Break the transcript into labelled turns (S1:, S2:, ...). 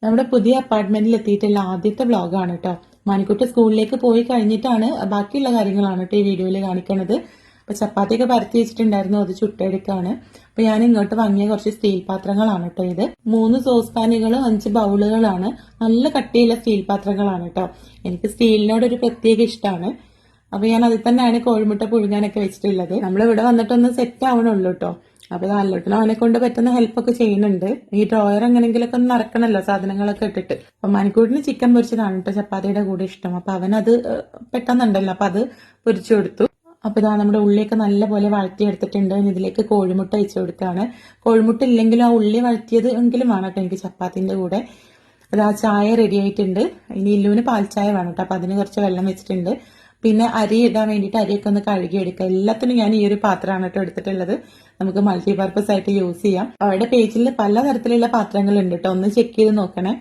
S1: നമ്മുടെ പുതിയ അപ്പാർട്ട്മെന്റിൽ എത്തിയിട്ടുള്ള ആദ്യത്തെ വ്ളോഗാണ് കേട്ടോ. മാനിക്കുട്ടി സ്കൂളിലേക്ക് പോയി കഴിഞ്ഞിട്ടാണ് ബാക്കിയുള്ള കാര്യങ്ങളാണ് കേട്ടോ ഈ വീഡിയോയിൽ കാണിക്കുന്നത്. അപ്പൊ ചപ്പാത്തിയൊക്കെ പരത്തി വെച്ചിട്ടുണ്ടായിരുന്നു, അത് ചുട്ടെടുക്കാണ്. അപ്പൊ ഞാൻ ഇങ്ങോട്ട് വാങ്ങിയ കുറച്ച് സ്റ്റീൽ പാത്രങ്ങളാണ് കേട്ടോ ഇത്. 3 സോസ് പാനുകളും 5 ബൗളുകളാണ്. നല്ല കട്ടിയുള്ള സ്റ്റീൽ പാത്രങ്ങളാണ് കേട്ടോ. എനിക്ക് സ്റ്റീലിനോട് ഒരു പ്രത്യേക ഇഷ്ടമാണ്. അപ്പൊ ഞാൻ അതിൽ തന്നെയാണ് കോഴിമുട്ട പുഴുങ്ങാനൊക്കെ വെച്ചിട്ടുള്ളത്. നമ്മളിവിടെ വന്നിട്ടൊന്ന് സെറ്റ് ആവണുള്ളൂ കേട്ടോ. അപ്പൊ നല്ലോട്ടിനും അവനെ കൊണ്ട് പറ്റുന്ന ഹെൽപ്പൊക്കെ ചെയ്യുന്നുണ്ട്. ഈ ഡ്രോയർ എങ്ങനെങ്കിലൊക്കെ ഒന്ന് നടക്കണല്ലോ സാധനങ്ങളൊക്കെ ഇട്ടിട്ട്. അപ്പൊ മണിക്കൂറിന് ചിക്കൻ പൊരിച്ചതാണ് കേട്ടോ ചപ്പാത്തിയുടെ കൂടെ ഇഷ്ടം. അപ്പൊ അവനത് പെട്ടെന്നുണ്ടല്ലോ, അപ്പൊ അത് പൊരിച്ചു കൊടുത്തു. അപ്പൊ ഇതാ നമ്മുടെ ഉള്ളിയൊക്കെ നല്ല പോലെ വഴറ്റിയെടുത്തിട്ടുണ്ട്. ഇതിലേക്ക് കോഴിമുട്ട വെച്ചു കൊടുക്കുകയാണ്. കോഴിമുട്ട ഇല്ലെങ്കിലും ആ ഉള്ളി വഴറ്റിയത് എങ്കിലും വേണം കേട്ടോ എനിക്ക് ചപ്പാത്തിന്റെ കൂടെ. അത് ആ ചായ റെഡി ആയിട്ടുണ്ട്. ഇനി ഇല്ലുവിന് പാൽ ചായ വേണം കേട്ടോ. അപ്പൊ അതിന് കുറച്ച് വെള്ളം വെച്ചിട്ടുണ്ട്. പിന്നെ അരി ഇടാൻ വേണ്ടിയിട്ട് അരിയൊക്കെ ഒന്ന് കഴുകിയെടുക്കുക. എല്ലാത്തിനും ഞാൻ ഈ ഒരു പാത്രമാണ് കേട്ടോ എടുത്തിട്ടുള്ളത്. നമുക്ക് മൾട്ടി പർപ്പസ് ആയിട്ട് യൂസ് ചെയ്യാം. അവരുടെ പേജിൽ പലതരത്തിലുള്ള പാത്രങ്ങളുണ്ട് കേട്ടോ, ഒന്ന് ചെക്ക് ചെയ്ത് നോക്കണേ.